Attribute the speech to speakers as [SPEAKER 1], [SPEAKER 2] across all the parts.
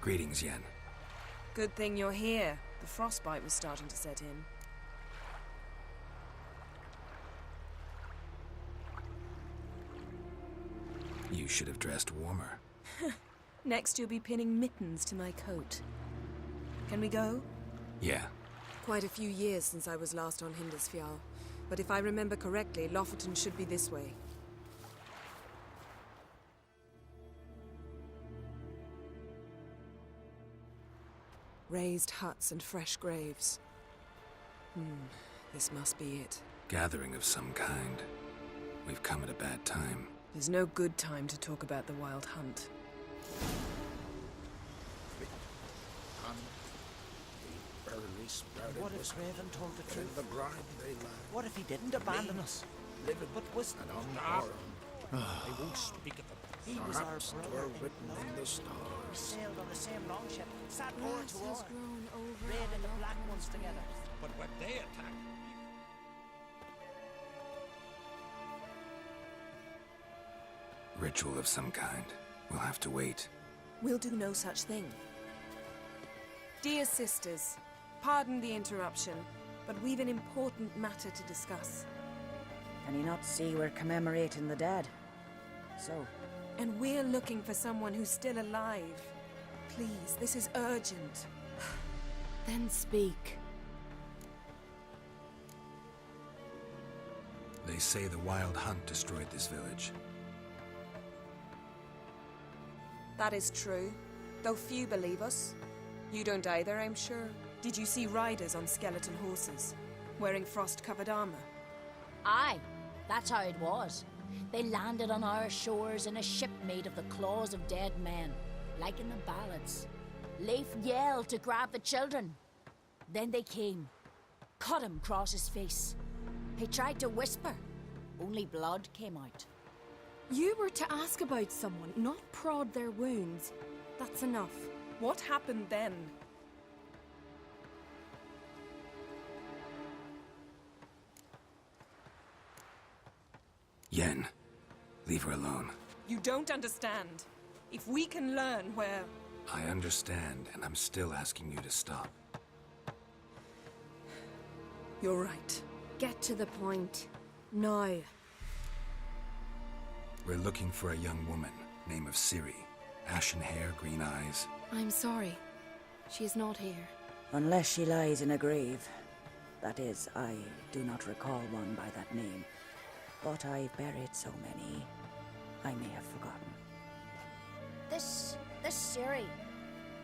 [SPEAKER 1] Greetings, Yen.
[SPEAKER 2] Good thing you're here. The frostbite was starting to set in.
[SPEAKER 1] You should have dressed warmer.
[SPEAKER 2] Next you'll be pinning mittens to my coat. Can we go?
[SPEAKER 1] Yeah.
[SPEAKER 2] Quite a few years since I was last on Hindisfjall. But if I remember correctly, Lofoten should be this way. Raised huts and fresh graves. This must be it.
[SPEAKER 1] Gathering of some kind. We've come at a bad time.
[SPEAKER 2] There's no good time to talk about the Wild Hunt.
[SPEAKER 3] What if Craven told the truth?
[SPEAKER 4] The bride they lie.
[SPEAKER 3] What if he didn't abandon us?
[SPEAKER 4] Living
[SPEAKER 3] But was
[SPEAKER 4] and unborn. They won't speak of them.
[SPEAKER 3] he was our
[SPEAKER 4] Perhaps
[SPEAKER 3] brother?
[SPEAKER 4] twere written
[SPEAKER 3] No.
[SPEAKER 4] in the stars.
[SPEAKER 3] Sailed on the same longship, sat oar
[SPEAKER 5] Grass
[SPEAKER 3] to
[SPEAKER 5] has
[SPEAKER 3] oar,
[SPEAKER 5] grown over
[SPEAKER 3] raided
[SPEAKER 5] our
[SPEAKER 3] the Black
[SPEAKER 5] loved
[SPEAKER 3] Ones together.
[SPEAKER 4] But when they attack,
[SPEAKER 1] Ritual of some kind. We'll have to wait.
[SPEAKER 2] We'll do no such thing. Dear sisters, pardon the interruption, but we've an important matter to discuss.
[SPEAKER 6] Can you not see we're commemorating the dead? So,
[SPEAKER 2] And we're looking for someone who's still alive. Please, this is urgent.
[SPEAKER 5] Then speak.
[SPEAKER 1] They say the Wild Hunt destroyed this village.
[SPEAKER 2] That is true, though few believe us. You don't either, I'm sure. Did you see riders on skeleton horses, wearing frost-covered armor?
[SPEAKER 7] Aye, that's how it was. They landed on our shores in a ship made of the claws of dead men, like in the ballads. Leif yelled to grab the children. Then they came, cut him across his face. He tried to whisper, only blood came out.
[SPEAKER 5] You were to ask about someone, not prod their wounds. That's enough.
[SPEAKER 2] What happened then?
[SPEAKER 1] Yen, leave her alone.
[SPEAKER 2] You don't understand. If we can learn where...
[SPEAKER 1] I understand, and I'm still asking you to stop.
[SPEAKER 2] You're right.
[SPEAKER 5] Get to the point. Now.
[SPEAKER 1] We're looking for a young woman, name of Ciri. Ashen hair, green eyes.
[SPEAKER 5] I'm sorry. She is not here.
[SPEAKER 6] unless she lies in a grave. That is, I do not recall one by that name. But I've buried so many, I may have forgotten.
[SPEAKER 7] This Ciri,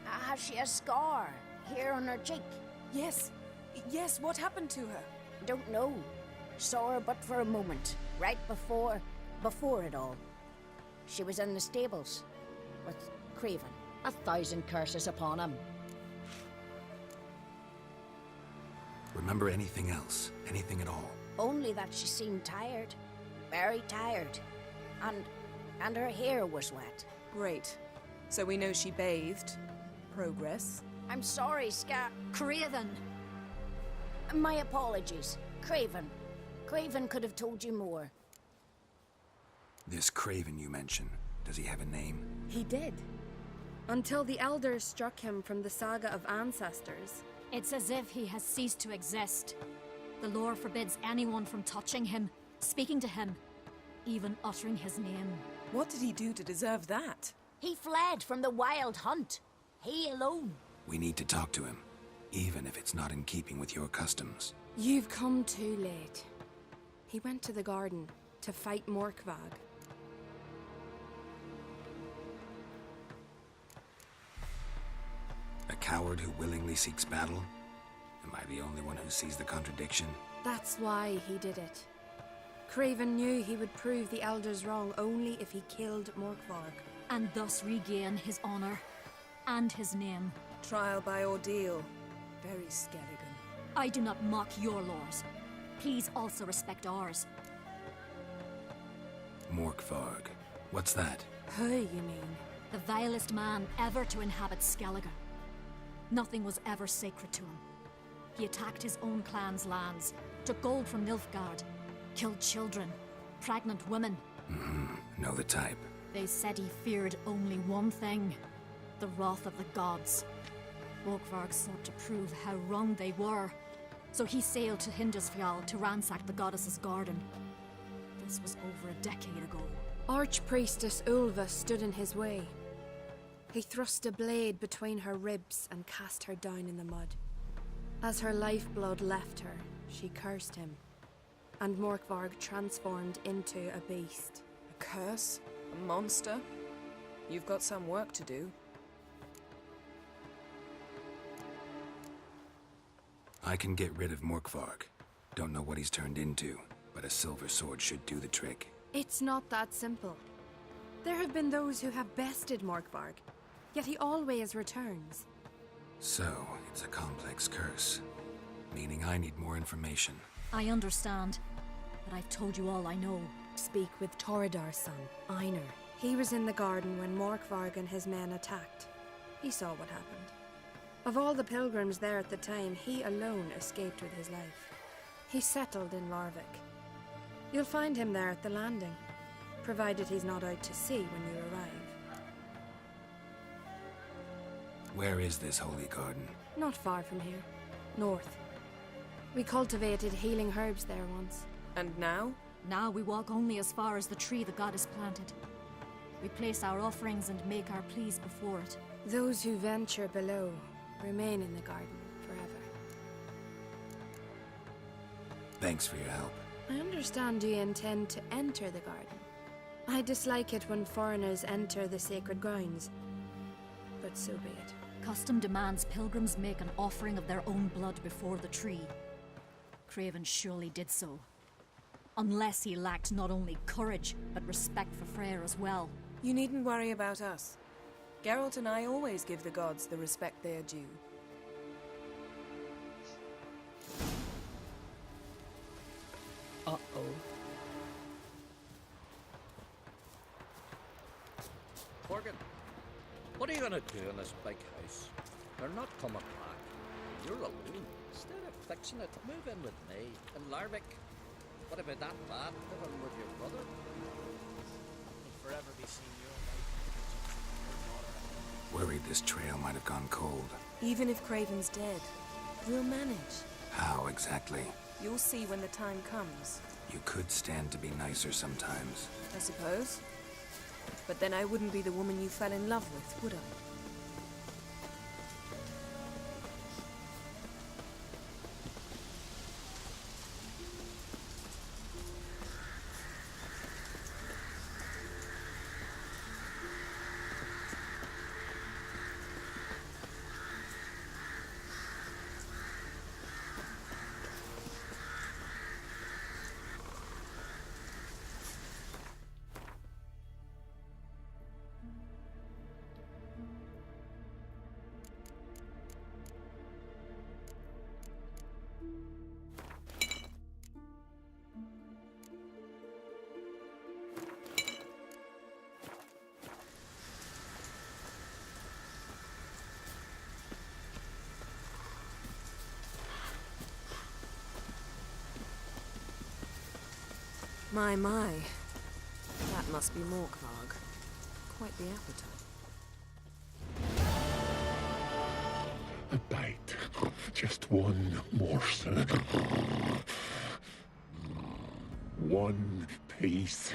[SPEAKER 7] has she a scar here on her cheek?
[SPEAKER 2] Yes. Yes, what happened to her?
[SPEAKER 7] Don't know. Saw her but for a moment, right before it all. She was in the stables with Craven. 1,000 curses upon him.
[SPEAKER 1] Remember anything else? Anything at all?
[SPEAKER 7] Only that she seemed tired. Very tired. And her hair was wet.
[SPEAKER 2] Great. So we know she bathed. Progress.
[SPEAKER 7] I'm sorry, Craven. My apologies. Craven. Craven could have told you more.
[SPEAKER 1] This Craven you mention, does he have a name?
[SPEAKER 5] He did. Until the elders struck him from the saga of ancestors.
[SPEAKER 8] It's as if he has ceased to exist. The lore forbids anyone from touching him, speaking to him, even uttering his name.
[SPEAKER 2] What did he do to deserve that?
[SPEAKER 7] He fled from the Wild Hunt. He alone.
[SPEAKER 1] We need to talk to him, even if it's not in keeping with your customs.
[SPEAKER 5] You've come too late. He went to the garden to fight Morkvag.
[SPEAKER 1] A coward who willingly seeks battle? Am I the only one who sees the contradiction?
[SPEAKER 5] That's why he did it. Craven knew he would prove the elders wrong only if he killed Morkvarg.
[SPEAKER 8] And thus regain his honor and his name.
[SPEAKER 2] Trial by ordeal. Very Skelligan.
[SPEAKER 8] I do not mock your laws. Please also respect ours.
[SPEAKER 1] Morkvarg. What's that?
[SPEAKER 5] Who, you mean?
[SPEAKER 8] The vilest man ever to inhabit Skellige. Nothing was ever sacred to him. He attacked his own clan's lands, took gold from Nilfgaard, killed children, pregnant women.
[SPEAKER 1] Know the type.
[SPEAKER 8] They said he feared only one thing: The wrath of the gods. Morkvarg sought to prove how wrong they were, so he sailed to Hindisfjall to ransack the goddess's garden. This was over a decade ago.
[SPEAKER 5] Archpriestess Ulva stood in his way. He thrust a blade between her ribs and cast her down in the mud. As her lifeblood left her, she cursed him, and Morkvarg transformed into a beast.
[SPEAKER 2] A curse? A monster? You've got some work to do.
[SPEAKER 1] I can get rid of Morkvarg. Don't know what he's turned into, but a silver sword should do the trick.
[SPEAKER 5] It's not that simple. There have been those who have bested Morkvarg, yet he always returns.
[SPEAKER 1] So, it's a complex curse, meaning I need more information.
[SPEAKER 8] I understand, but I've told you all I know.
[SPEAKER 5] Speak with Toredar's son, Einar. He was in the garden when Morkvarg and his men attacked. He saw what happened. Of all the pilgrims there at the time, he alone escaped with his life. He settled in Larvik. You'll find him there at the landing, provided he's not out to sea when you arrive.
[SPEAKER 1] Where is this holy garden?
[SPEAKER 5] Not far from here. North. We cultivated healing herbs there once.
[SPEAKER 2] And now?
[SPEAKER 8] Now we walk only as far as the tree the goddess planted. We place our offerings and make our pleas before it.
[SPEAKER 5] Those who venture below remain in the garden forever.
[SPEAKER 1] Thanks for your help.
[SPEAKER 5] I understand you intend to enter the garden. I dislike it when foreigners enter the sacred grounds, but so be it.
[SPEAKER 8] Custom demands pilgrims make an offering of their own blood before the tree. Craven surely did so. Unless he lacked not only courage, but respect for Freyr as well.
[SPEAKER 2] You needn't worry about us. Geralt and I always give the gods the respect they are due.
[SPEAKER 7] Uh-oh.
[SPEAKER 4] Morgan, what are you gonna do in this big house? They're not coming back. You're alone. Instead of fixing it, move in with me in Larvik. What about that bad living with your brother?
[SPEAKER 3] Will forever be seen your
[SPEAKER 1] Worried this trail might have gone cold.
[SPEAKER 2] Even if Craven's dead, we'll manage.
[SPEAKER 1] How exactly?
[SPEAKER 2] You'll see when the time comes.
[SPEAKER 1] You could stand to be nicer sometimes.
[SPEAKER 2] I suppose. But then I wouldn't be the woman you fell in love with, would I? My. That must be Morkvarg. Quite the appetite.
[SPEAKER 9] A bite. Just one morsel. One piece.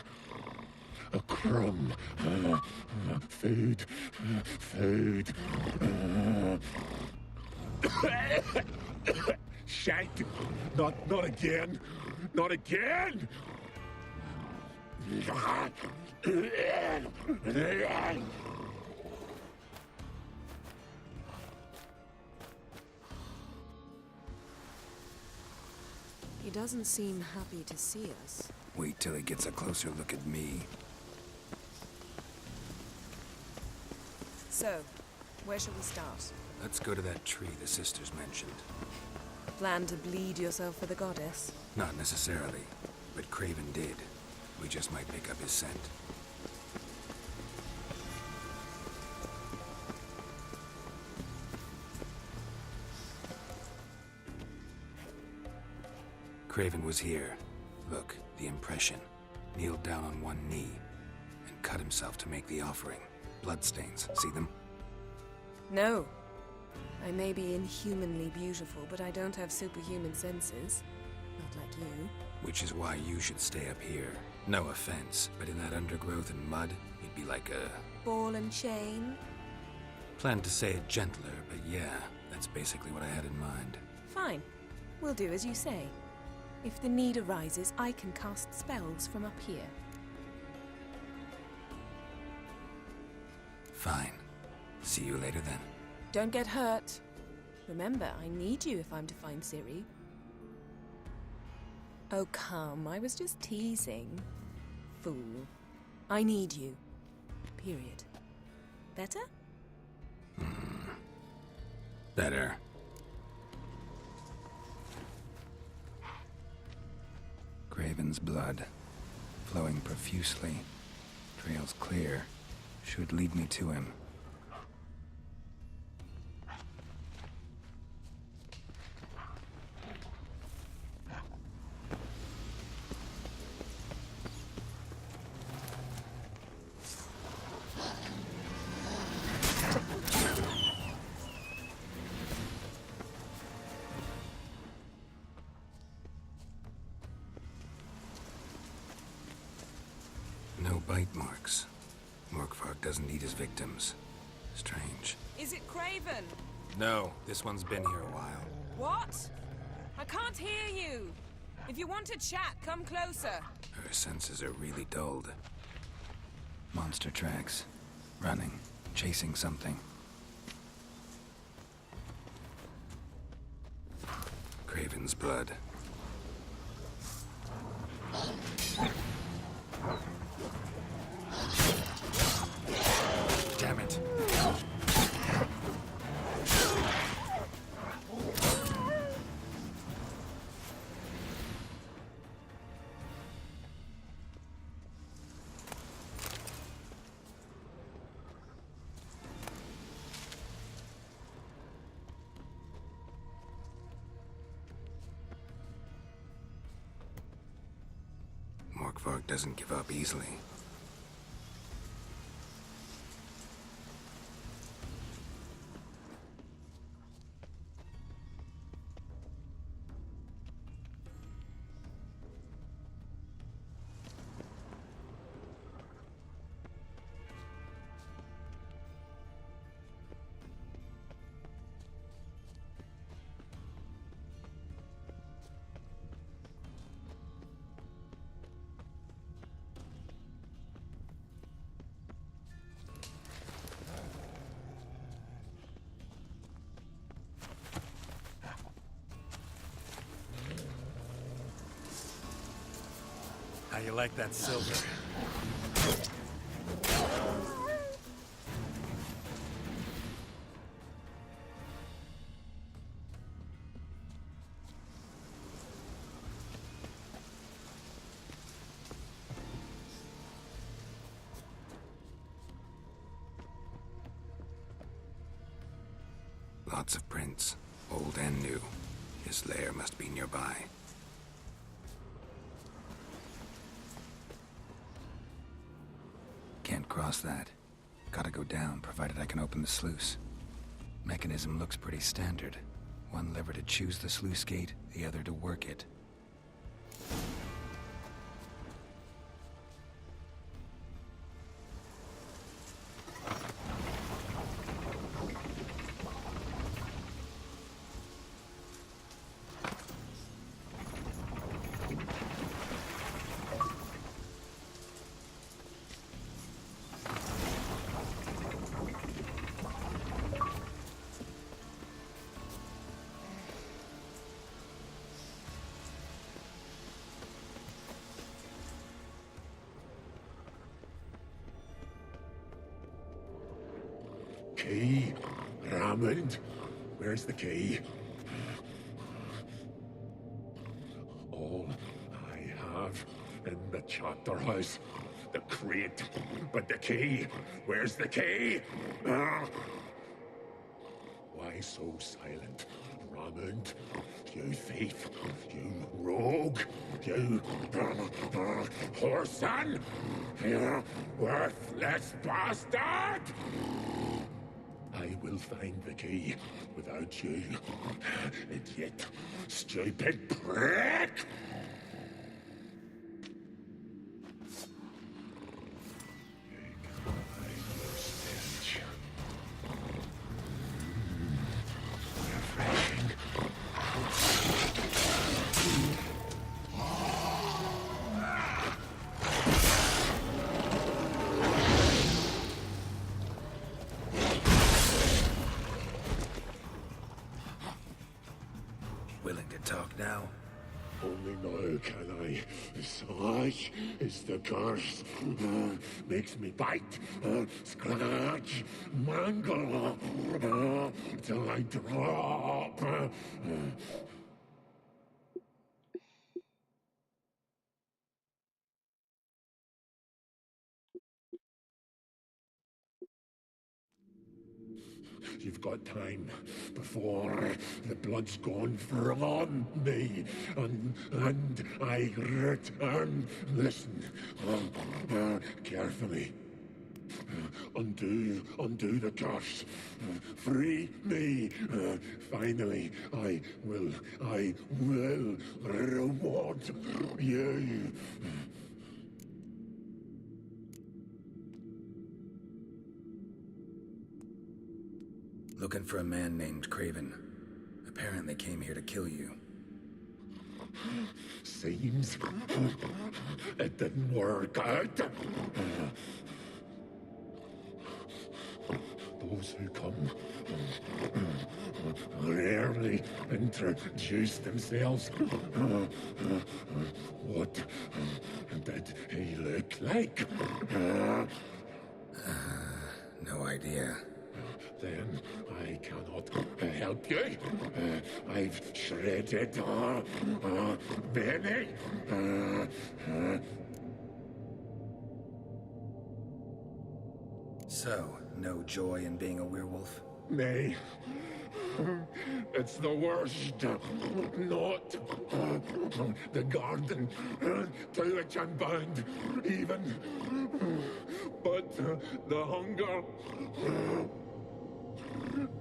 [SPEAKER 9] A crumb. Food. Food. Shite. Not again. Not again!
[SPEAKER 2] He doesn't seem happy to see us.
[SPEAKER 1] Wait till he gets a closer look at me.
[SPEAKER 2] So, where shall we start?
[SPEAKER 1] Let's go to that tree the sisters mentioned.
[SPEAKER 2] Plan to bleed yourself for the goddess?
[SPEAKER 1] Not necessarily, but Craven did. We just might pick up his scent. Craven was here. Look, the impression. Kneeled down on one knee and cut himself to make the offering. Bloodstains, see them?
[SPEAKER 2] No. I may be inhumanly beautiful, but I don't have superhuman senses. Not like you.
[SPEAKER 1] Which is why you should stay up here. No offense, but in that undergrowth and mud, you'd be like a...
[SPEAKER 2] Ball and chain?
[SPEAKER 1] Planned to say it gentler, but yeah, that's basically what I had in mind.
[SPEAKER 2] Fine. We'll do as you say. If the need arises, I can cast spells from up here.
[SPEAKER 1] Fine. See you later then.
[SPEAKER 2] Don't get hurt. Remember, I need you if I'm to find Ciri. Oh, come. I was just teasing. Fool. I need you. Period. Better?
[SPEAKER 1] Better. Craven's blood, flowing profusely. Trails clear. Should lead me to him. No bite marks. Morkvarg doesn't eat his victims. Strange.
[SPEAKER 2] Is it Craven?
[SPEAKER 1] No, this one's been here a while.
[SPEAKER 2] What? I can't hear you. If you want to chat, come closer.
[SPEAKER 1] Her senses are really dulled. Monster tracks. Running. Chasing something. Craven's blood. Damn it. Morkvarg doesn't give up easily. How you like that silver? Lots of prints, old and new. His lair must be nearby. Can't cross that. Gotta go down, provided I can open the sluice. Mechanism looks pretty standard. One lever to choose the sluice gate, the other to work it.
[SPEAKER 9] Key? Raymond? Where's the key? All I have in the chapter house. The crate. But the key? Where's the key? Why so silent? Raymond? You thief. You rogue. You whoreson. You worthless bastard! I will find the key without you. Idiot. Stupid prick!
[SPEAKER 1] Willing to talk now?
[SPEAKER 9] Only now can I. Such is the curse. Makes me bite, scratch, mangle, till I drop. You've got time before the blood's gone from me, and I return. Listen, carefully. Undo the curse. Free me. Finally, I will reward you.
[SPEAKER 1] Looking for a man named Craven. Apparently came here to kill you.
[SPEAKER 9] Seems it didn't work out. Those who come rarely introduce themselves. What did he look like?
[SPEAKER 1] No idea.
[SPEAKER 9] Then I cannot help you. I've shredded many.
[SPEAKER 1] So, no joy in being a werewolf?
[SPEAKER 9] Nay. It's the worst. Not the garden to which I'm bound, even. But the hunger.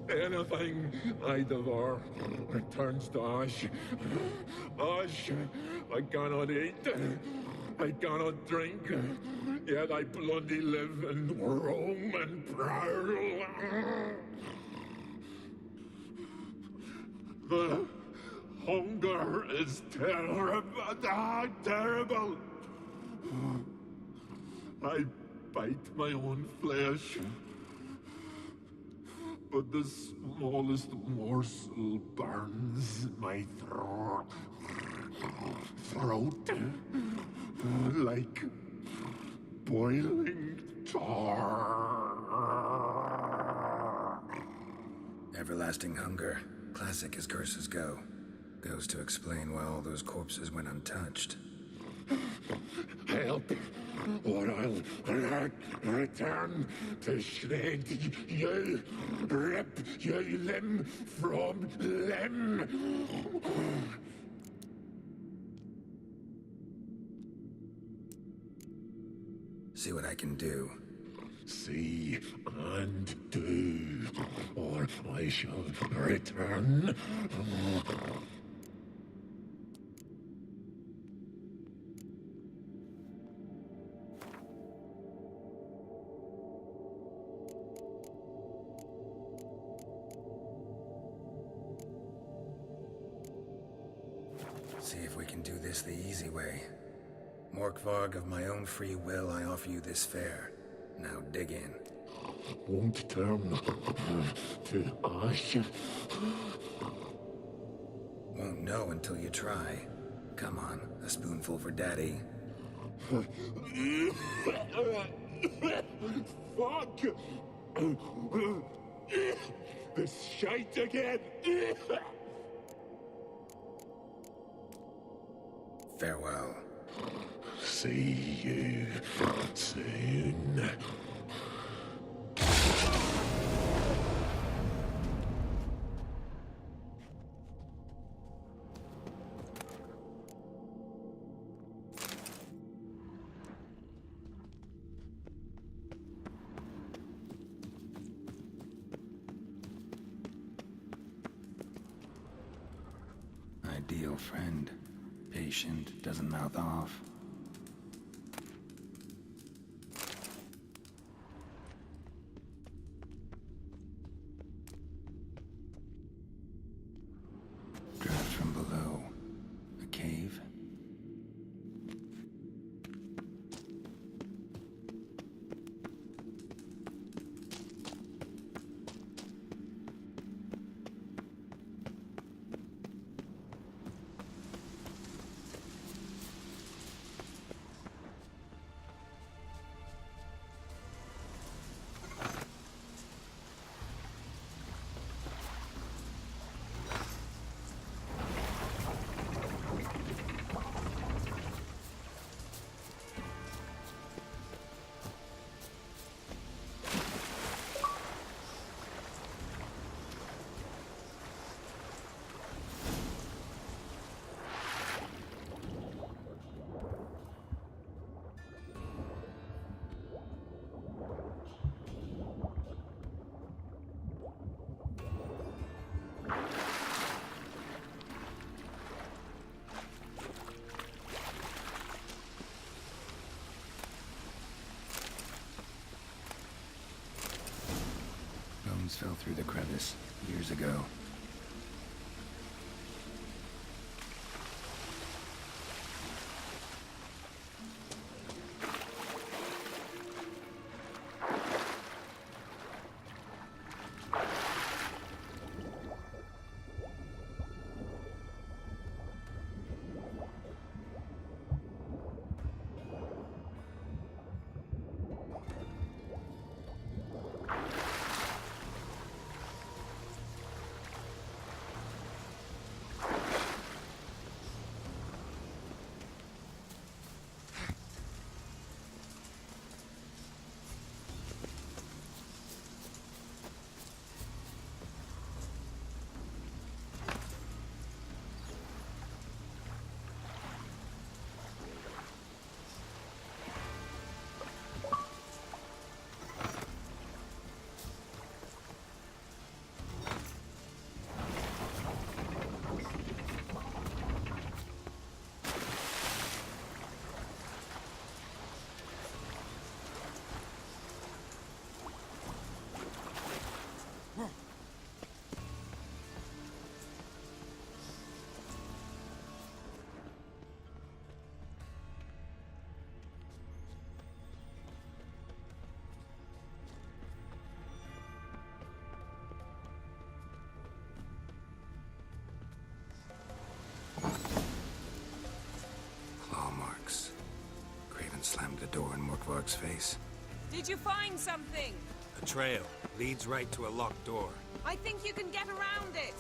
[SPEAKER 9] Anything I devour returns to ash. Ash I cannot eat. I cannot drink. Yet I bloody live and roam and prowl. The hunger is terrible. Terrible. I bite my own flesh. But the smallest morsel burns my throat like boiling tar.
[SPEAKER 1] Everlasting hunger. Classic as curses go. Goes to explain why all those corpses went untouched.
[SPEAKER 9] Help, or I'll return to shred you, rip you limb from limb.
[SPEAKER 1] See what I can do.
[SPEAKER 9] See and do, or I shall return.
[SPEAKER 1] See if we can do this the easy way. Morkvarg, of my own free will, I offer you this fare. Now dig in.
[SPEAKER 9] Won't turn to ash.
[SPEAKER 1] Won't know until you try. Come on, a spoonful for Daddy.
[SPEAKER 9] Fuck! This shite again!
[SPEAKER 1] Farewell.
[SPEAKER 9] See you soon.
[SPEAKER 1] ideal friend. Patient, doesn't mouth off. Draft from below. A cave? Bones fell through the crevice years ago. Claw marks. Craven slammed the door in Morkvarg's face.
[SPEAKER 2] Did you find something?
[SPEAKER 1] A trail leads right to a locked door.
[SPEAKER 2] I think you can get around it.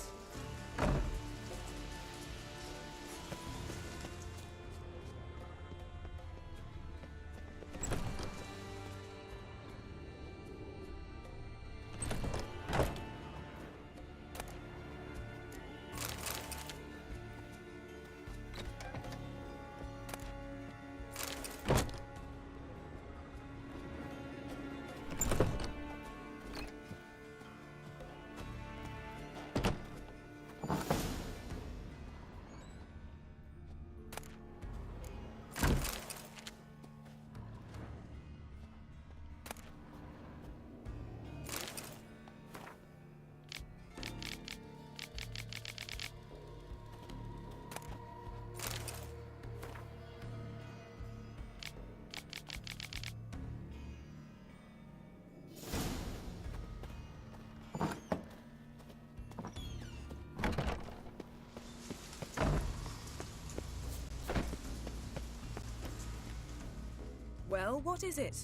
[SPEAKER 2] Well, what is it?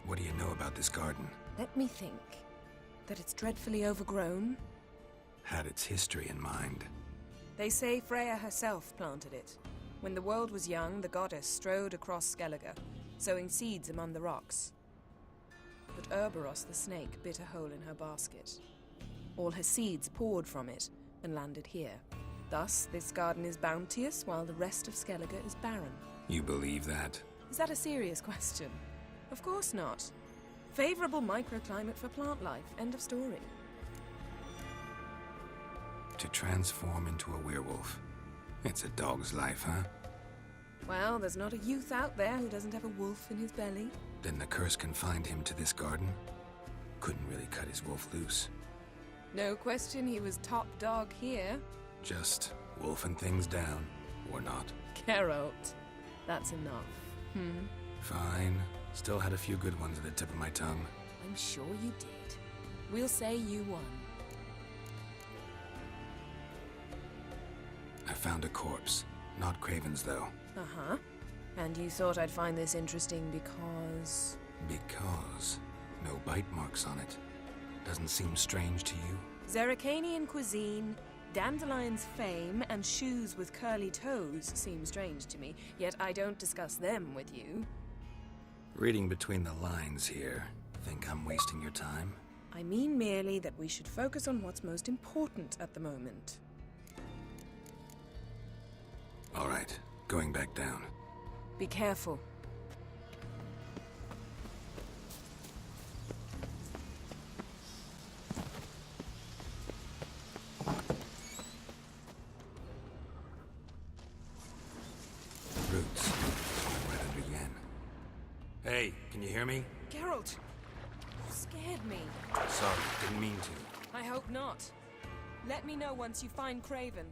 [SPEAKER 1] What do you know about this garden?
[SPEAKER 2] Let me think. That it's dreadfully overgrown.
[SPEAKER 1] Had its history in mind.
[SPEAKER 2] They say Freya herself planted it. When the world was young, the goddess strode across Skellige, sowing seeds among the rocks. But Urboros the snake bit a hole in her basket. All her seeds poured from it and landed here. Thus, this garden is bounteous, while the rest of Skellige is barren.
[SPEAKER 1] You believe that?
[SPEAKER 2] Is that a serious question? Of course not. Favorable microclimate for plant life. End of story.
[SPEAKER 1] To transform into a werewolf. It's a dog's life, huh?
[SPEAKER 2] Well, there's not a youth out there who doesn't have a wolf in his belly.
[SPEAKER 1] Then the curse confined him to this garden? Couldn't really cut his wolf loose.
[SPEAKER 2] No question he was top dog here.
[SPEAKER 1] Just wolfing things down, or not.
[SPEAKER 2] Geralt, that's enough.
[SPEAKER 1] Fine. Still had a few good ones at the tip of my tongue.
[SPEAKER 2] I'm sure you did. We'll say you won.
[SPEAKER 1] I found a corpse. Not Craven's, though.
[SPEAKER 2] Uh-huh. And you thought I'd find this interesting because...
[SPEAKER 1] Because no bite marks on it. Doesn't seem strange to you?
[SPEAKER 2] Zerrikanian cuisine, Dandelion's fame, and shoes with curly toes seem strange to me, yet I don't discuss them with you.
[SPEAKER 1] Reading between the lines here, think I'm wasting your time?
[SPEAKER 2] I mean merely that we should focus on what's most important at the moment.
[SPEAKER 1] All right, going back down.
[SPEAKER 2] Be careful.
[SPEAKER 1] Roots. Right under Yen. Hey, can you hear me?
[SPEAKER 2] Geralt! You scared me.
[SPEAKER 1] Sorry, didn't mean to.
[SPEAKER 2] I hope not. Let me know once you find Craven.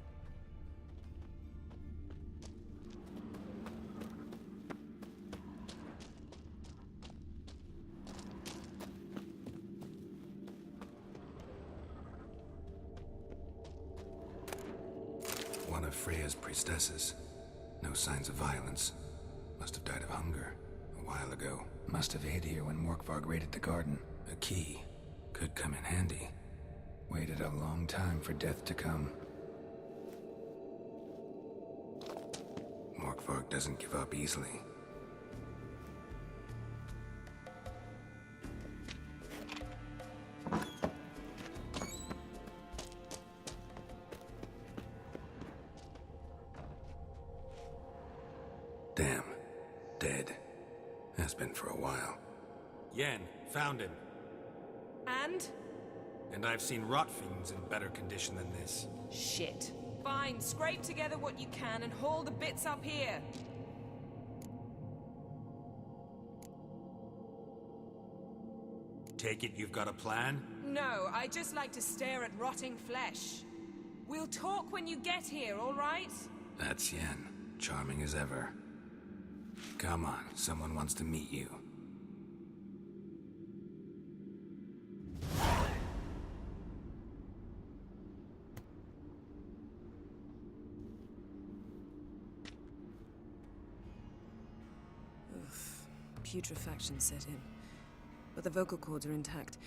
[SPEAKER 1] One of Freya's priestesses. No signs of violence. Must have died of hunger a while ago. Must have hid here when Morkvarg raided the garden. A key. Could come in handy. Waited a long time for death to come. Morkvarg doesn't give up easily. Damn. Dead. Has been for a while. Yen, found him.
[SPEAKER 2] And?
[SPEAKER 1] And I've seen rot fiends in better condition than this.
[SPEAKER 2] Shit. Fine, scrape together what you can and haul the bits up here.
[SPEAKER 1] Take it you've got a plan?
[SPEAKER 2] No, I just like to stare at rotting flesh. We'll talk when you get here, all right?
[SPEAKER 1] That's Yen. Charming as ever. Come on, someone wants to meet you.
[SPEAKER 2] Putrefaction set in. But the vocal cords are intact.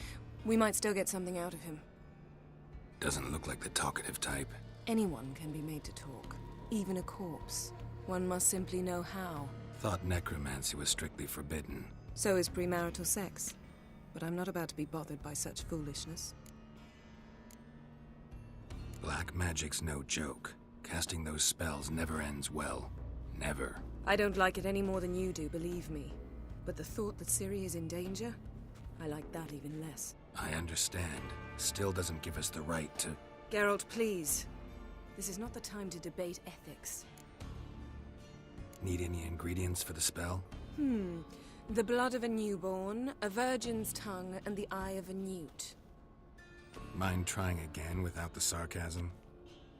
[SPEAKER 2] We might still get something out of him.
[SPEAKER 1] Doesn't look like the talkative type.
[SPEAKER 2] Anyone can be made to talk. Even a corpse. One must simply know how.
[SPEAKER 1] Thought necromancy was strictly forbidden.
[SPEAKER 2] So is premarital sex. But I'm not about to be bothered by such foolishness.
[SPEAKER 1] Black magic's no joke. Casting those spells never ends well. Never.
[SPEAKER 2] I don't like it any more than you do, believe me. But the thought that Ciri is in danger? I like that even less.
[SPEAKER 1] I understand. Still doesn't give us the right to...
[SPEAKER 2] Geralt, please. This is not the time to debate ethics.
[SPEAKER 1] Need any ingredients for the spell?
[SPEAKER 2] The blood of a newborn, a virgin's tongue, and the eye of a newt.
[SPEAKER 1] Mind trying again without the sarcasm?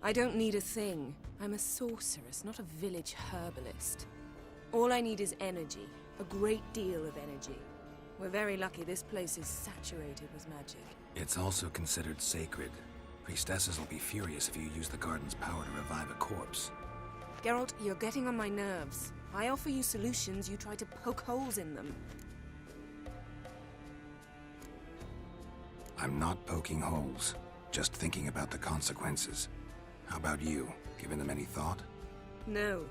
[SPEAKER 2] I don't need a thing. I'm a sorceress, not a village herbalist. All I need is energy. A great deal of energy. We're very lucky this place is saturated with magic.
[SPEAKER 1] It's also considered sacred. Priestesses will be furious if you use the garden's power to revive a corpse.
[SPEAKER 2] Geralt, you're getting on my nerves. I offer you solutions, you try to poke holes in them.
[SPEAKER 1] I'm not poking holes, just thinking about the consequences. How about you? Given them any thought?
[SPEAKER 2] No.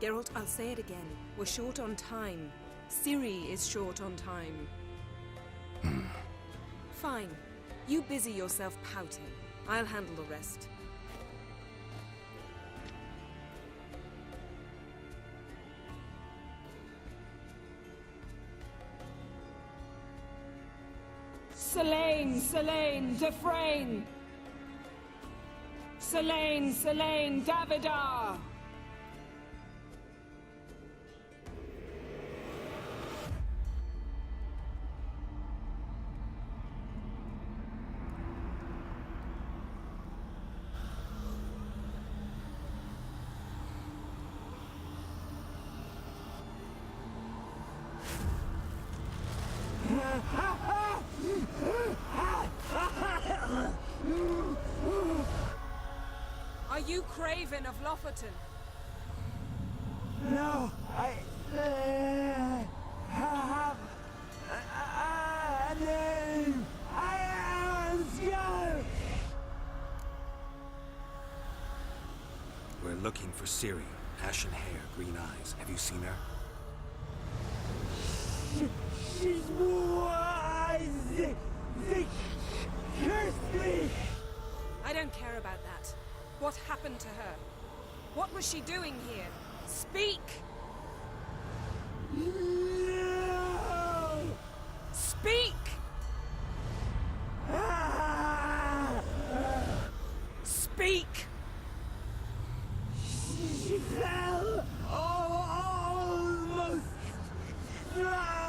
[SPEAKER 2] Geralt, I'll say it again. We're short on time. Ciri is short on time. Fine. You busy yourself pouting. I'll handle the rest. Selene! Selene! Dufresne! Selene, Selene, Davidar! Are you Craven of Lofoten?
[SPEAKER 10] No, I have a name. I am Skull.
[SPEAKER 1] We're looking for Ciri. Ashen hair, green eyes. Have you seen her?
[SPEAKER 10] She's wise. They cursed me.
[SPEAKER 2] I don't care about that. What happened to her? What was she doing here? Speak!
[SPEAKER 10] No.
[SPEAKER 2] Speak! Speak!
[SPEAKER 10] She fell almost drowned.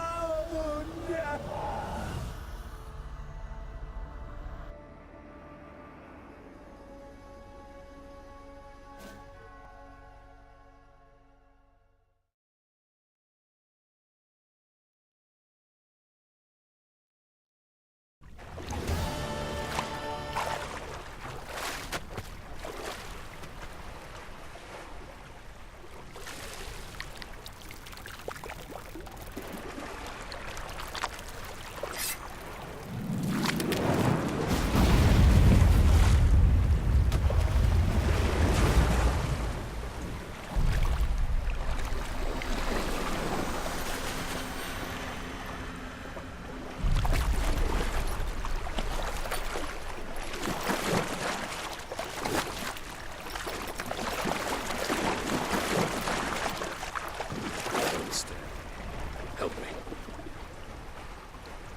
[SPEAKER 1] Help me.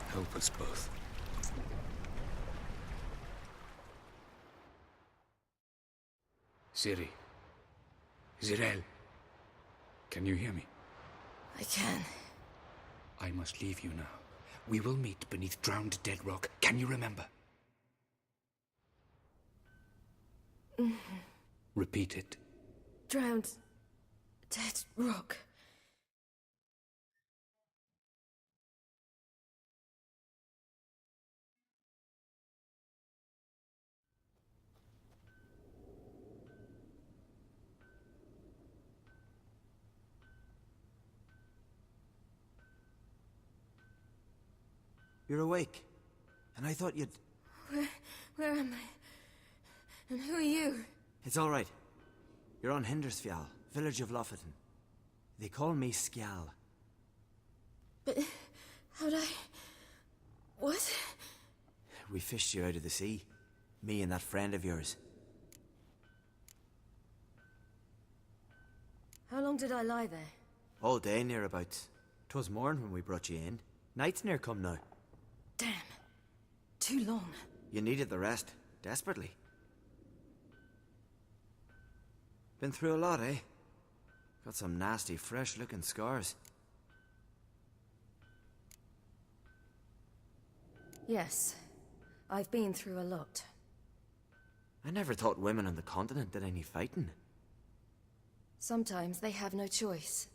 [SPEAKER 1] Help us both. Ciri. Zirael. Can you hear me?
[SPEAKER 7] I can.
[SPEAKER 1] I must leave you now. We will meet beneath drowned dead rock. Can you remember? Repeat it.
[SPEAKER 5] Drowned. Dead rock.
[SPEAKER 10] You're awake. And I thought you'd...
[SPEAKER 5] Where am I? And who are you?
[SPEAKER 10] It's all right. You're on Hindersfjall, village of Lofoten. They call me Skjal.
[SPEAKER 5] But how'd I... What?
[SPEAKER 10] We fished you out of the sea. Me and that friend of yours.
[SPEAKER 5] How long did I lie there?
[SPEAKER 10] All day nearabouts. 'Twas morn when we brought you in. Night's near come now.
[SPEAKER 5] Damn. Too long.
[SPEAKER 10] You needed the rest. Desperately. Been through a lot, eh? Got some nasty, fresh-looking scars.
[SPEAKER 5] Yes. I've been through a lot.
[SPEAKER 10] I never thought women on the continent did any fighting.
[SPEAKER 5] Sometimes they have no choice.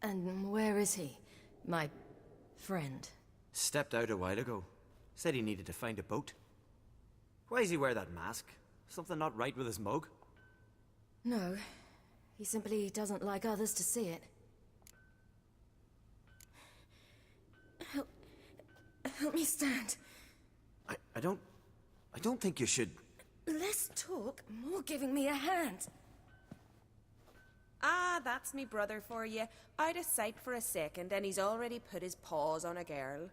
[SPEAKER 5] And where is he? My friend.
[SPEAKER 10] Stepped out a while ago. Said he needed to find a boat. Why does he wear that mask? Something not right with his mug?
[SPEAKER 5] No. He simply doesn't like others to see it. Help me stand.
[SPEAKER 10] I don't think you should...
[SPEAKER 5] Less talk, more giving me a hand.
[SPEAKER 2] Ah, that's me brother for you. Out of sight for a second, and he's already put his paws on a girl.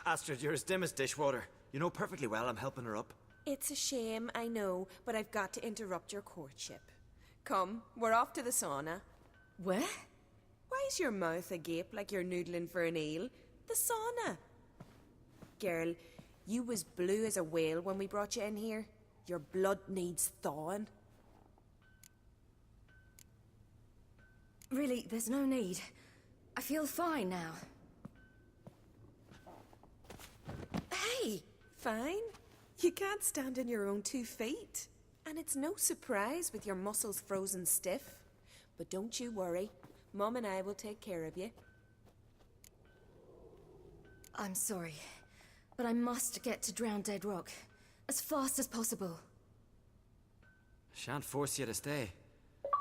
[SPEAKER 10] Astrid, you're as dim as dishwater. You know perfectly well I'm helping her up.
[SPEAKER 2] It's a shame, I know, but I've got to interrupt your courtship. Come, we're off to the sauna.
[SPEAKER 5] Where?
[SPEAKER 2] Why's your mouth agape like you're noodling for an eel? The sauna. Girl, you was blue as a whale when we brought you in here. Your blood needs thawing.
[SPEAKER 5] Really, there's no need. I feel fine now. Hey!
[SPEAKER 2] Fine. You can't stand on your own 2 feet. And it's no surprise with your muscles frozen stiff. But don't you worry. Mum and I will take care of you.
[SPEAKER 5] I'm sorry, but I must get to Drowned Dead Rock as fast as possible.
[SPEAKER 10] Shan't force you to stay.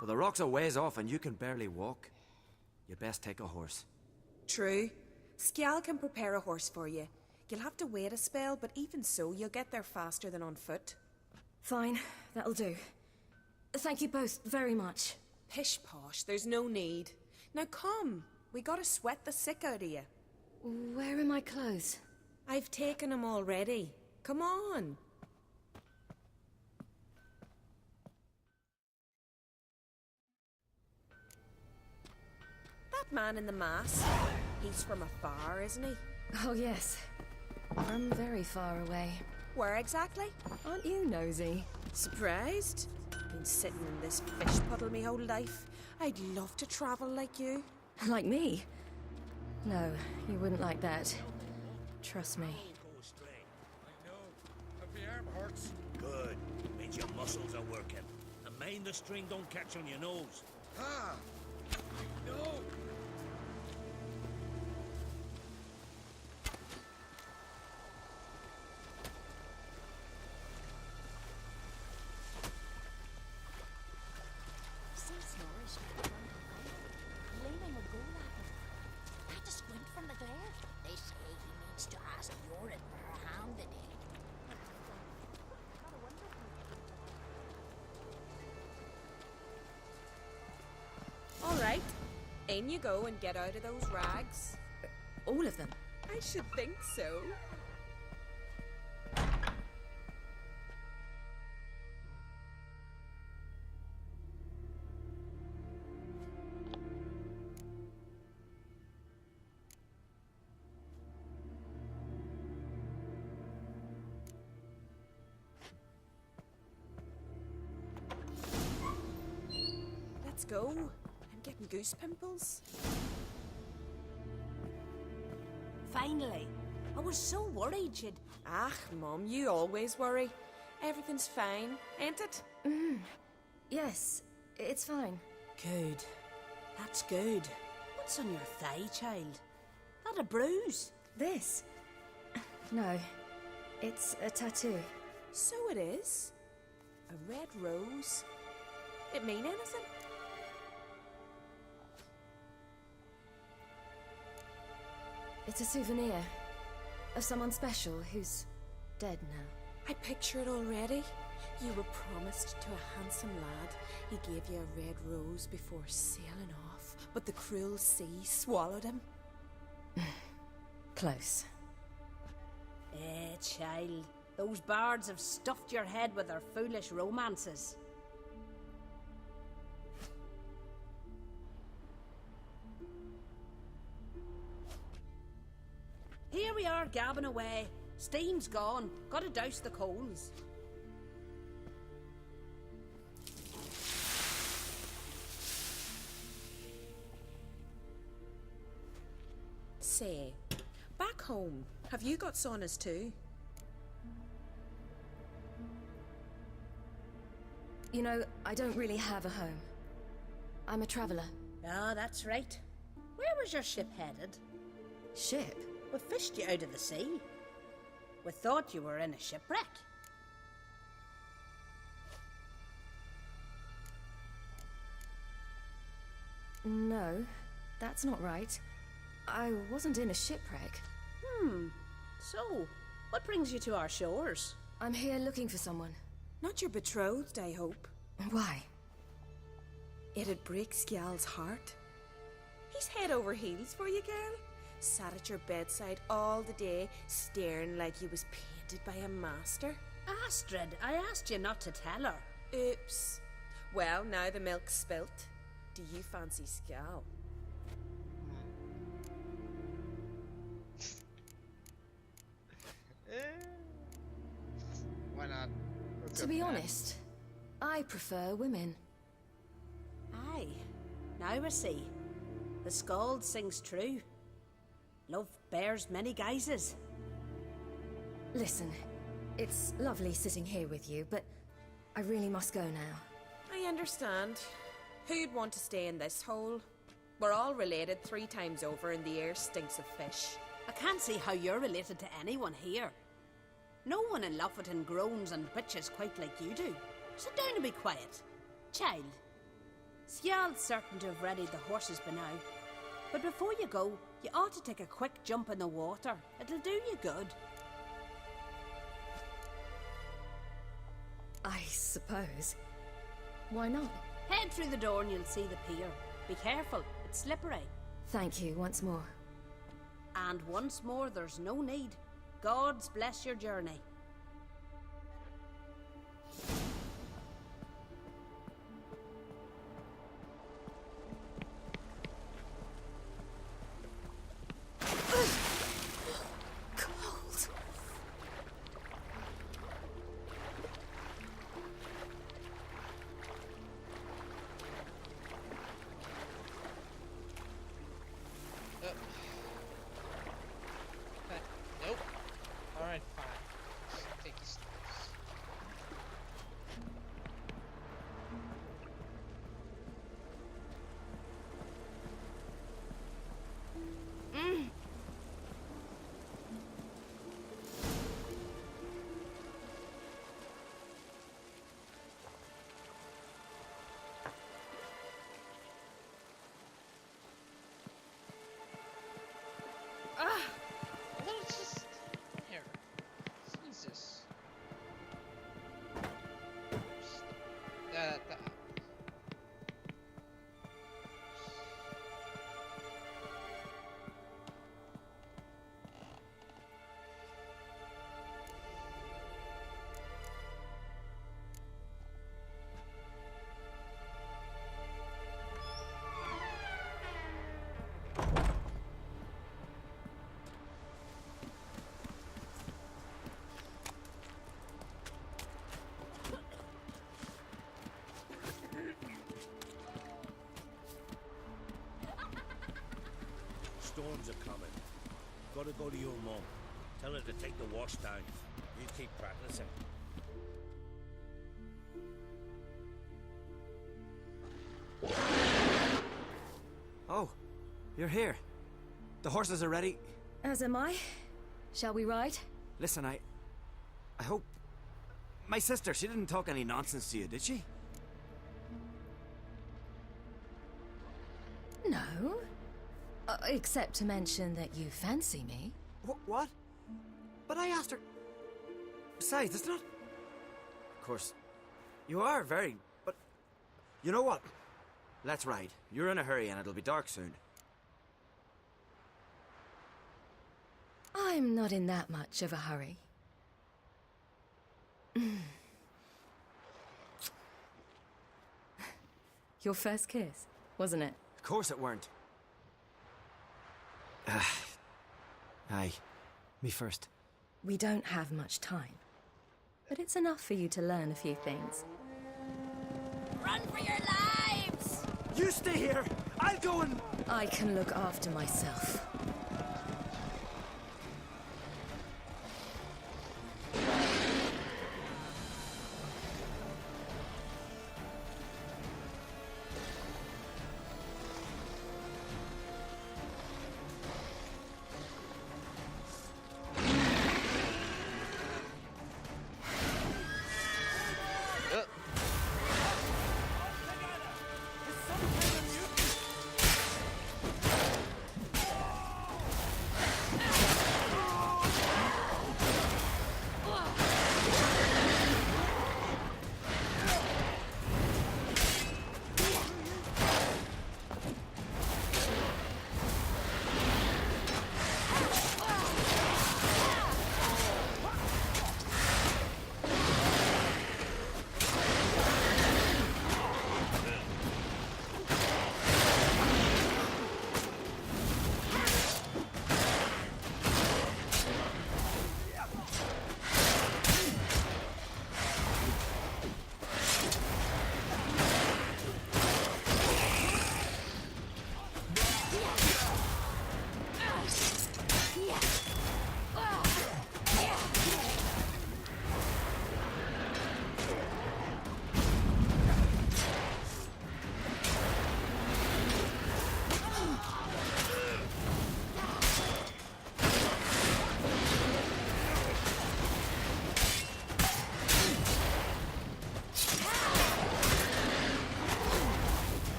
[SPEAKER 10] But the rock's a ways off and you can barely walk. You'd best take a horse.
[SPEAKER 2] True. Skjal can prepare a horse for you. You'll have to wait a spell, but even so, you'll get there faster than on foot.
[SPEAKER 5] Fine, that'll do. Thank you both very much.
[SPEAKER 2] Pish posh, there's no need. Now come, we gotta sweat the sick out of you.
[SPEAKER 5] Where are my clothes?
[SPEAKER 2] I've taken them already. Come on. That man in the mask, he's from afar, isn't he?
[SPEAKER 5] Oh yes, from very far away.
[SPEAKER 2] Where exactly?
[SPEAKER 5] Aren't you nosy?
[SPEAKER 2] Surprised? Been sitting in this fish puddle me whole life. I'd love to travel like you.
[SPEAKER 5] Like me? No, you wouldn't like that. Trust me.
[SPEAKER 4] I know. If the arm hurts.
[SPEAKER 11] Good. Means your muscles are working. And mind the string don't catch on your nose.
[SPEAKER 4] Ah! No!
[SPEAKER 7] See Snorri's gleaming with gold apple. Had to squint from the glare. They say he needs to ask Yorin for her hand today.
[SPEAKER 2] All right, in you go and get out of those rags.
[SPEAKER 5] All of them?
[SPEAKER 2] I should think so. Let's go. I'm getting goose pimples.
[SPEAKER 7] Finally. I was so worried you'd...
[SPEAKER 2] Ah, Mum, you always worry. Everything's fine, ain't it?
[SPEAKER 5] Yes, it's fine.
[SPEAKER 7] Good. That's good. What's on your thigh, child? That a bruise?
[SPEAKER 5] This? No, it's a tattoo.
[SPEAKER 2] So it is. A red rose. It mean anything?
[SPEAKER 5] It's a souvenir of someone special who's dead now.
[SPEAKER 2] I picture it already. You were promised to a handsome lad. He gave you a red rose before sailing off, but the cruel sea swallowed him.
[SPEAKER 5] Close.
[SPEAKER 7] Child. Those bards have stuffed your head with their foolish romances. Here we are gabbing away. Steam's gone. Gotta douse the coals.
[SPEAKER 2] Say, back home, have you got saunas too?
[SPEAKER 5] You know, I don't really have a home. I'm a traveller.
[SPEAKER 7] Ah, that's right. Where was your ship headed?
[SPEAKER 5] Ship?
[SPEAKER 7] We fished you out of the sea. We thought you were in a shipwreck.
[SPEAKER 5] No, that's not right. I wasn't in a shipwreck.
[SPEAKER 7] So, what brings you to our shores?
[SPEAKER 5] I'm here looking for someone.
[SPEAKER 2] Not your betrothed, I hope.
[SPEAKER 5] Why?
[SPEAKER 2] It'd break Skjal's heart. He's head over heels for you, girl. Sat at your bedside all the day, staring like he was painted by a master.
[SPEAKER 7] Astrid, I asked you not to tell her.
[SPEAKER 2] Oops. Well, now the milk's spilt. Do you fancy Skjal?
[SPEAKER 3] Why not? Let's
[SPEAKER 12] To be honest, I prefer women.
[SPEAKER 13] Aye. Now I see. The Skald sings true. Love bears many guises.
[SPEAKER 12] Listen, it's lovely sitting here with you, but I really must go now.
[SPEAKER 2] I understand. Who'd want to stay in this hole? We're all related 3 times over and the air stinks of fish.
[SPEAKER 13] I can't see how you're related to anyone here. No one in Lofferton groans and bitches quite like you do. Sit down and be quiet. Child, Skjald's certain to have readied the horses by now. But before you go, you ought to take a quick jump in the water. It'll do you good.
[SPEAKER 12] I suppose. Why not?
[SPEAKER 13] Head through the door and you'll see the pier. Be careful, it's slippery.
[SPEAKER 12] Thank you once more.
[SPEAKER 13] And once more, there's no need. Gods bless your journey.
[SPEAKER 12] Cold.
[SPEAKER 3] Nope. Alright, fine. Take your steps. Let's just... Here. Jesus. That...
[SPEAKER 11] Storms are coming. Gotta go to your mum. Tell her to take the wash down. You keep practicing.
[SPEAKER 10] Oh, you're here. The horses are ready.
[SPEAKER 12] As am I. Shall we ride?
[SPEAKER 10] Listen, I hope... My sister, she didn't talk any nonsense to you, did she?
[SPEAKER 12] No. Except to mention that you fancy me.
[SPEAKER 10] What? But I asked her... Besides, it's not... Of course, you are very... But... You know what? Let's ride. You're in a hurry and it'll be dark soon.
[SPEAKER 12] I'm not in that much of a hurry. Your first kiss, wasn't it?
[SPEAKER 10] Of course it weren't. Aye. Me first.
[SPEAKER 12] We don't have much time. But it's enough for you to learn a few things.
[SPEAKER 7] Run for your lives!
[SPEAKER 10] You stay here! I'll go and...
[SPEAKER 12] I can look after myself.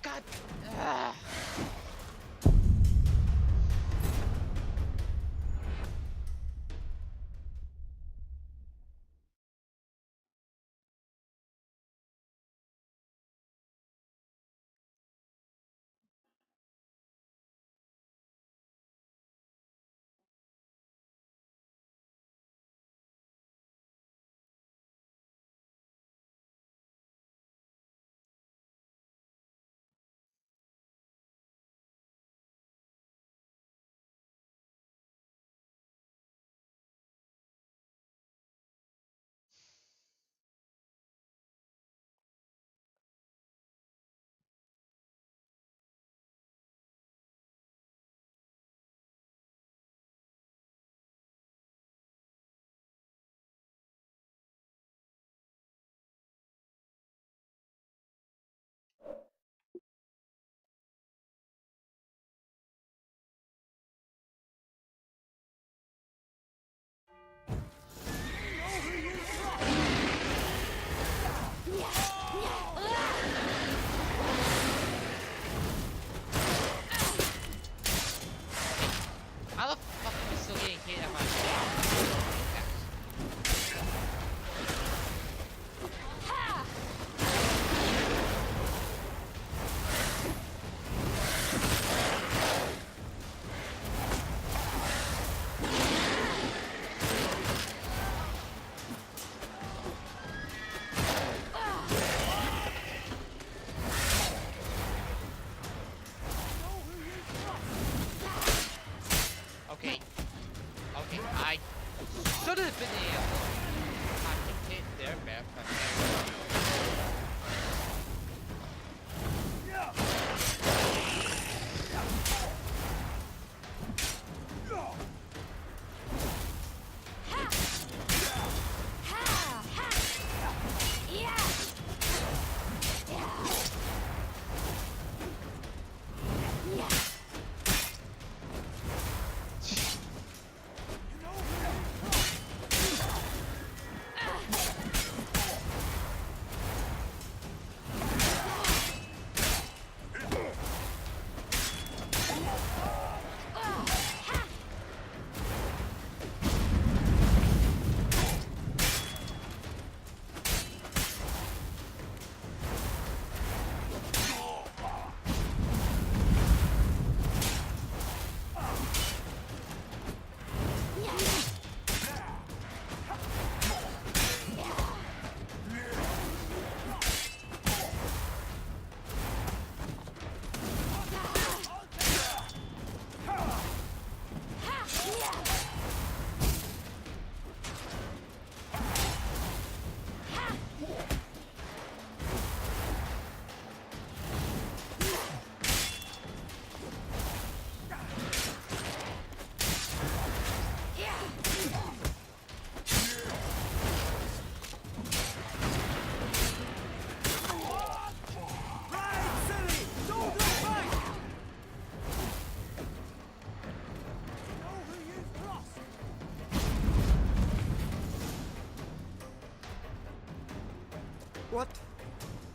[SPEAKER 3] God. Ah. How the fuck am I still getting hit at my Okay. Okay, I should have been able to hit their map.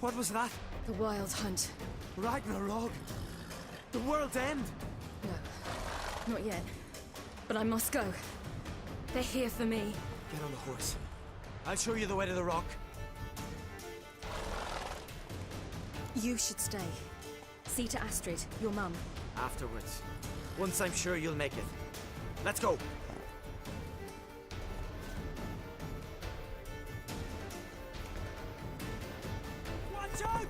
[SPEAKER 10] What was that?
[SPEAKER 12] The Wild Hunt.
[SPEAKER 10] Ragnarok? The world's end?
[SPEAKER 12] No, not yet. But I must go. They're here for me.
[SPEAKER 10] Get on the horse. I'll show you the way to the rock.
[SPEAKER 12] You should stay. See to Astrid, your mum.
[SPEAKER 10] Afterwards. Once I'm sure you'll make it. Let's go. Watch out!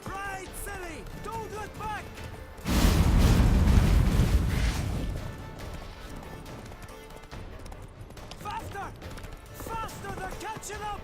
[SPEAKER 10] Ride, silly! Don't look back! Faster! Faster! They're catching up!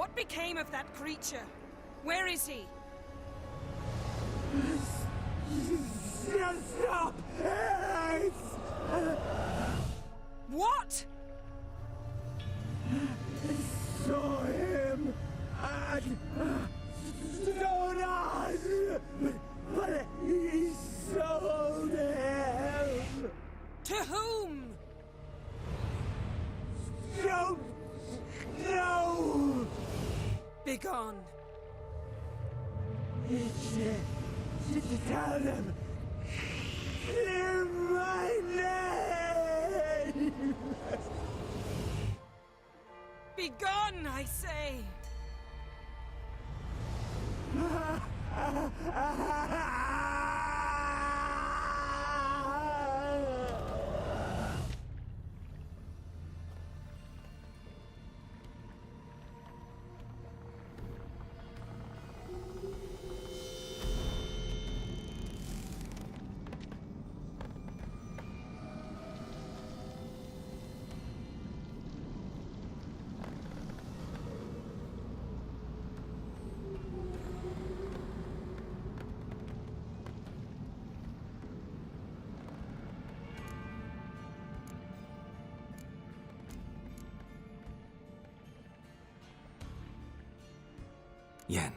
[SPEAKER 2] What became of that creature? Where is he?
[SPEAKER 9] Stop!
[SPEAKER 2] What?
[SPEAKER 9] Saw him at Stonas, but he sold him.
[SPEAKER 2] To whom?
[SPEAKER 9] Don't know.
[SPEAKER 2] Begone.
[SPEAKER 9] Tell them. Clear my name.
[SPEAKER 2] Begone, I say!
[SPEAKER 1] Yen,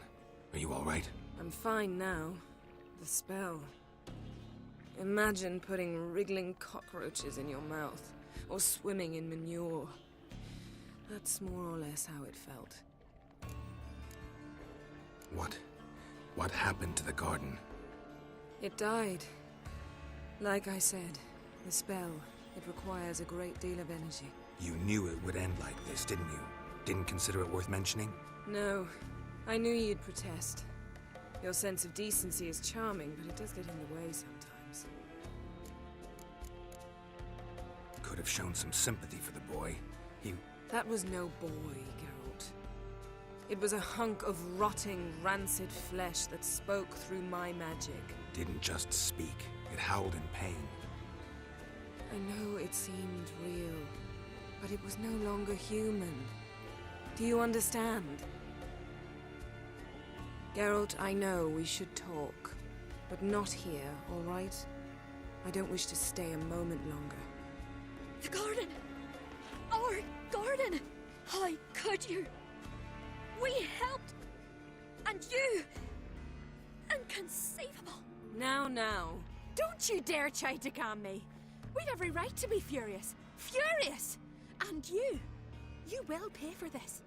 [SPEAKER 1] are you all right?
[SPEAKER 2] I'm fine now. The spell. Imagine putting wriggling cockroaches in your mouth, or swimming in manure. That's more or less how it felt.
[SPEAKER 1] What happened to the garden?
[SPEAKER 2] It died. Like I said, the spell, it requires a great deal of energy.
[SPEAKER 1] You knew it would end like this, didn't you? Didn't consider it worth mentioning?
[SPEAKER 2] No. I knew you'd protest. Your sense of decency is charming, but it does get in the way sometimes.
[SPEAKER 1] Could have shown some sympathy for the boy.
[SPEAKER 2] That was no boy, Geralt. It was a hunk of rotting, rancid flesh that spoke through my magic.
[SPEAKER 1] Didn't just speak. It howled in pain.
[SPEAKER 2] I know it seemed real, but it was no longer human. Do you understand? Geralt, I know we should talk, but not here, all right? I don't wish to stay a moment longer.
[SPEAKER 8] The garden! Our garden! How could you? We helped! And you! Inconceivable!
[SPEAKER 2] Now.
[SPEAKER 8] Don't you dare try to calm me! We'd every right to be furious! Furious! And you will pay for this.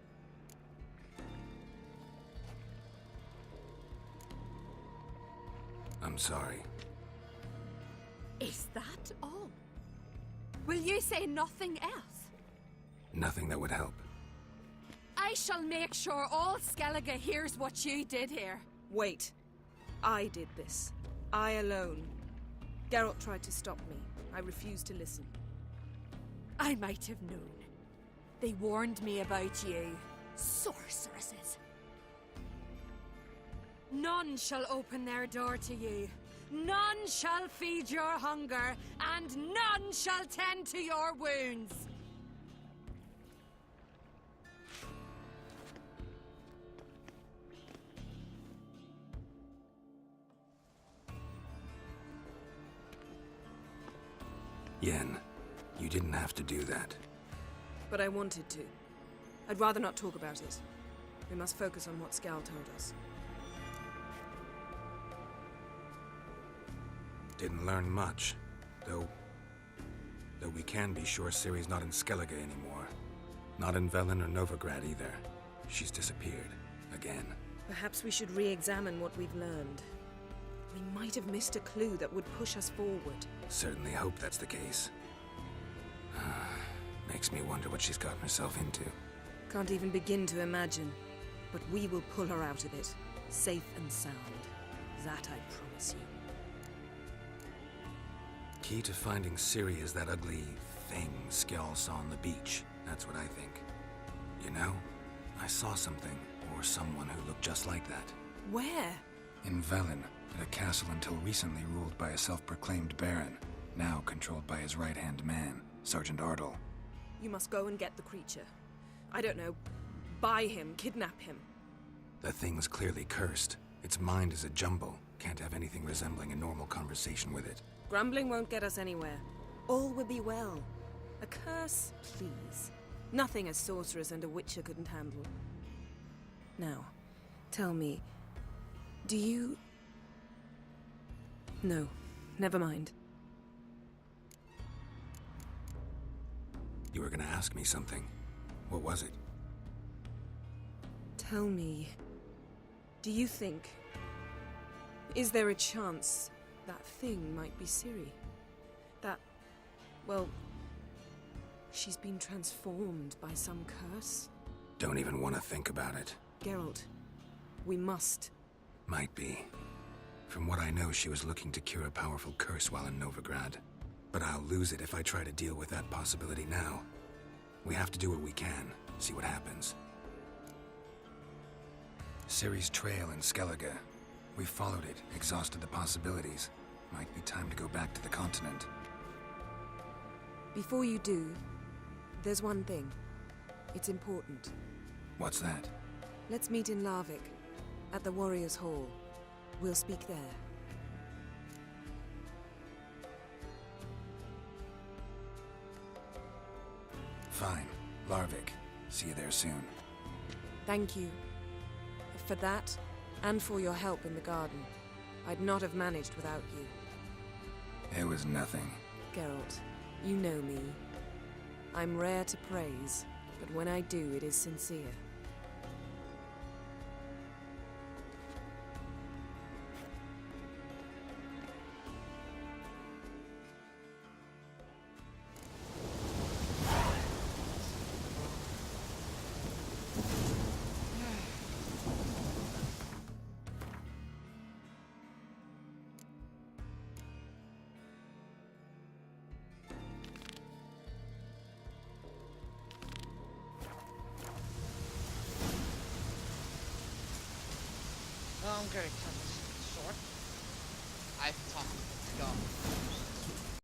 [SPEAKER 1] I'm sorry.
[SPEAKER 8] Is that all? Will you say nothing else?
[SPEAKER 1] Nothing that would help.
[SPEAKER 8] I shall make sure all Skellige hears what you did here.
[SPEAKER 2] Wait. I did this. I alone. Geralt tried to stop me. I refused to listen.
[SPEAKER 8] I might have known. They warned me about you. Sorceresses. None shall open their door to you. None shall feed your hunger, and none shall tend to your wounds.
[SPEAKER 1] Yen, you didn't have to do that.
[SPEAKER 2] But I wanted to. I'd rather not talk about it. We must focus on what Skal told us.
[SPEAKER 1] Didn't learn much, though we can be sure Ciri's not in Skellige anymore. Not in Velen or Novigrad either. She's disappeared. Again.
[SPEAKER 2] Perhaps we should re-examine what we've learned. We might have missed a clue that would push us forward.
[SPEAKER 1] Certainly hope that's the case. Makes me wonder what she's gotten herself into.
[SPEAKER 2] Can't even begin to imagine. But we will pull her out of it. Safe and sound. That I promise you.
[SPEAKER 1] Key to finding Ciri is that ugly thing Skjall saw on the beach. That's what I think. You know, I saw something, or someone who looked just like that.
[SPEAKER 2] Where?
[SPEAKER 1] In Velen, at a castle until recently ruled by a self-proclaimed baron, now controlled by his right-hand man, Sergeant Ardle.
[SPEAKER 2] You must go and get the creature. I don't know, buy him, kidnap him.
[SPEAKER 1] The thing's clearly cursed. Its mind is a jumble. Can't have anything resembling a normal conversation with it.
[SPEAKER 2] Grumbling won't get us anywhere. All will be well. A curse, please. Nothing a sorceress and a witcher couldn't handle. Now, tell me, do you... No, never mind.
[SPEAKER 1] You were gonna ask me something. What was it?
[SPEAKER 2] Tell me, do you think... Is there a chance that thing might be Ciri? That... well... she's been transformed by some curse?
[SPEAKER 1] Don't even want to think about it.
[SPEAKER 2] Geralt, we must.
[SPEAKER 1] Might be. From what I know, she was looking to cure a powerful curse while in Novigrad. But I'll lose it if I try to deal with that possibility now. We have to do what we can, see what happens. Ciri's trail in Skellige. We followed it, exhausted the possibilities. Might be time to go back to the continent.
[SPEAKER 2] Before you do, there's one thing. It's important.
[SPEAKER 1] What's that?
[SPEAKER 2] Let's meet in Larvik, at the Warriors' Hall. We'll speak there.
[SPEAKER 1] Fine. Larvik. See you there soon.
[SPEAKER 2] Thank you. For that, and for your help in the garden. I'd not have managed without you.
[SPEAKER 1] It was nothing.
[SPEAKER 2] Geralt, you know me. I'm rare to praise, but when I do, it is sincere.
[SPEAKER 3] I'm going to cut this short. I've talked to God.